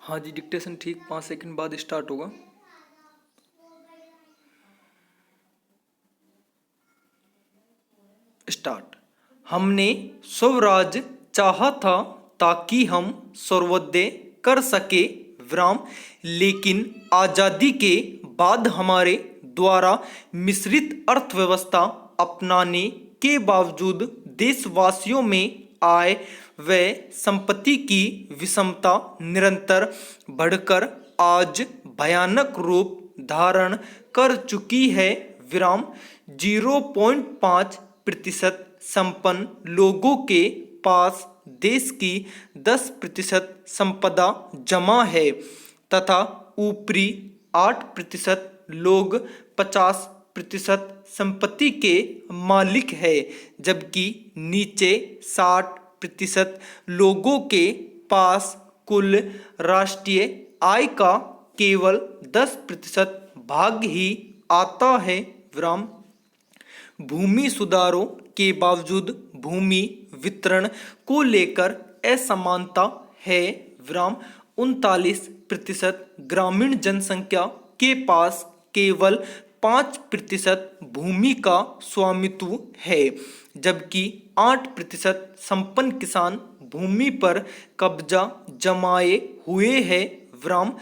हाँ जी, डिक्टेशन ठीक 5 सेकंड बाद स्टार्ट होगा। स्टार्ट। हमने स्वराज चाहा था ताकि हम सर्वोदय कर सके विराम, लेकिन आजादी के बाद हमारे द्वारा मिश्रित अर्थव्यवस्था अपनाने के बावजूद देशवासियों में आय व संपत्ति की विषमता निरंतर बढ़कर आज भयानक रूप धारण कर चुकी है विराम। 0.5% संपन्न लोगों के पास देश की 10% संपदा जमा है तथा ऊपरी 8% लोग 50% संपत्ति के मालिक है, जबकि नीचे 60% लोगों के पास कुल राष्ट्रीय आय का केवल 10% भाग ही आता है विराम। भूमि सुधारों के बावजूद भूमि वितरण को लेकर असमानता है विराम। 39% ग्रामीण जनसंख्या के पास केवल 5% भूमि का स्वामित्व है, जबकि 8% संपन्न किसान भूमि पर कब्जा जमाए हुए हैं विराम।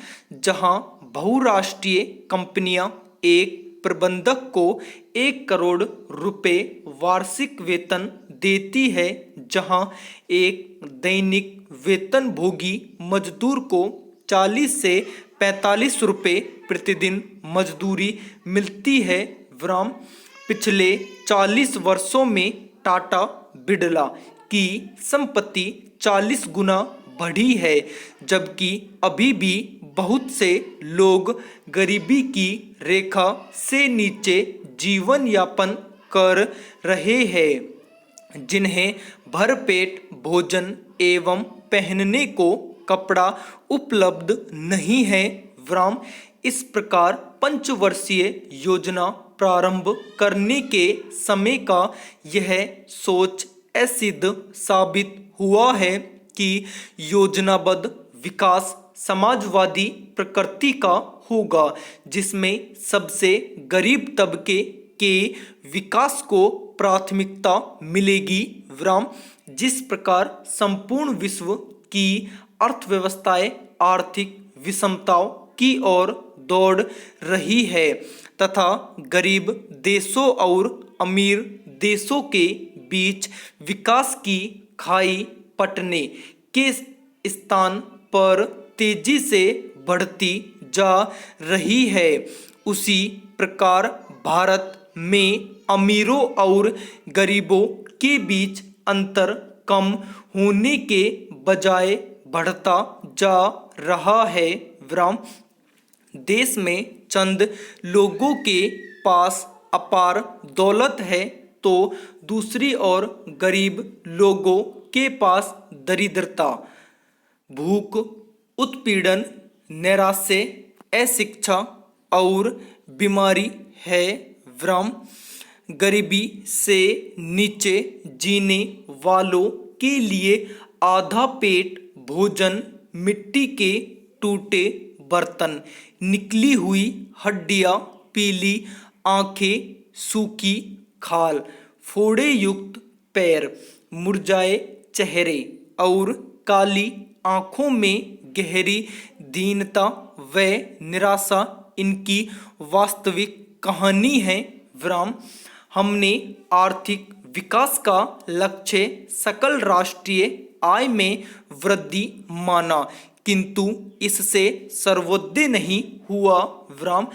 जहां बहुराष्ट्रीय कंपनियां एक प्रबंधक को 1 करोड़ रुपए वार्षिक वेतन देती है, जहां एक दैनिक वेतनभोगी मजदूर को 40 से 45 रुपए प्रतिदिन मजदूरी मिलती है विराम। पिछले 40 वर्षों में टाटा बिरला की संपत्ति 40 गुना बढ़ी है, जबकि अभी भी बहुत से लोग गरीबी की रेखा से नीचे जीवन यापन कर रहे हैं, जिन्हें भरपेट भोजन एवं पहनने को कपड़ा उपलब्ध नहीं है विराम। इस प्रकार पंचवर्षीय योजना प्रारंभ करने के समय का यह सोच असिद्ध साबित हुआ है कि योजनाबद्ध विकास समाजवादी प्रकृति का होगा, जिसमें सबसे गरीब तबके के विकास को प्राथमिकता मिलेगी विराम। जिस प्रकार संपूर्ण विश्व की अर्थव्यवस्थाएं आर्थिक विषमताओं की ओर दौड़ रही है तथा गरीब देशों और अमीर देशों के बीच विकास की खाई पटने के स्थान पर तेजी से बढ़ती जा रही है, उसी प्रकार भारत में अमीरों और गरीबों के बीच अंतर कम होने के बजाय बढ़ता जा रहा है विराम। देश में चंद लोगों के पास अपार दौलत है तो दूसरी ओर गरीब लोगों के पास दरिद्रता, भूख, उत्पीड़न, नैराश्य, अशिक्षा और बीमारी है विराम। गरीबी से नीचे जीने वालों के लिए आधा पेट भोजन, मिट्टी के टूटे बर्तन, निकली हुई हड्डियां, पीली आंखें, सूखी खाल, फोड़े युक्त पैर, मुरझाए चेहरे और काली आंखों में गहरी दीनता व निराशा इनकी वास्तविक कहानी है विराम। हमने आर्थिक विकास का लक्ष्य सकल राष्ट्रीय आय में वृद्धि माना, किंतु इससे सर्वोदय नहीं हुआ विराम।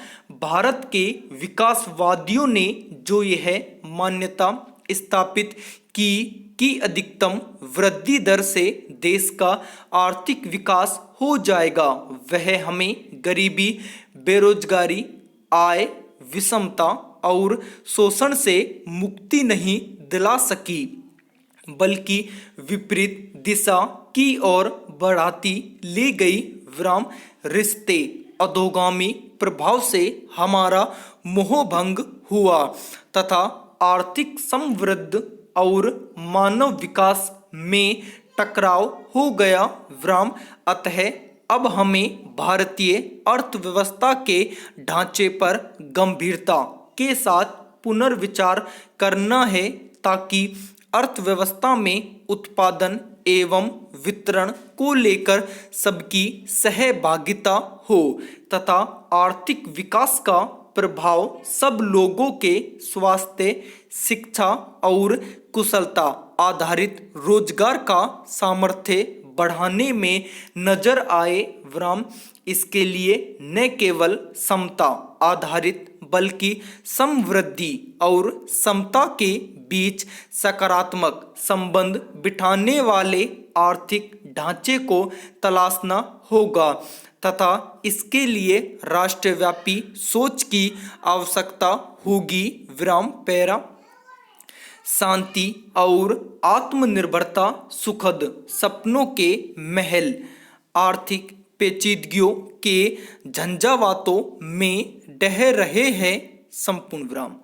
भारत के विकासवादियों ने जो यह मान्यता स्थापित की कि अधिकतम वृद्धि दर से देश का आर्थिक विकास हो जाएगा, वह हमें गरीबी, बेरोजगारी, आय विषमता और शोषण से मुक्ति नहीं दिला सकी, बल्कि विपरीत दिशा की ओर बढ़ाती ले गई विराम। रिश्ते अधोगामी प्रभाव से हमारा मोहभंग हुआ तथा आर्थिक समृद्धि और मानव विकास में टकराव हो गया विराम। अतः अब हमें भारतीय अर्थव्यवस्था के ढांचे पर गंभीरता के साथ पुनर्विचार करना है ताकि अर्थव्यवस्था में उत्पादन एवं वितरण को लेकर सबकी सहभागिता हो तथा आर्थिक विकास का प्रभाव सब लोगों के स्वास्थ्य, शिक्षा और कुशलता आधारित रोजगार का सामर्थ्य बढ़ाने में नजर आए। इसके लिए न केवल समता आधारित बल्कि समवृद्धि और समता के बीच सकारात्मक संबंध बिठाने वाले आर्थिक ढांचे को तलाशना होगा तथा इसके लिए राष्ट्रव्यापी सोच की आवश्यकता होगी। शांति और आत्मनिर्भरता सुखद सपनों के महल आर्थिक पेचीदगियों के झंझावातों में ढह रहे हैं। संपूर्ण विराम।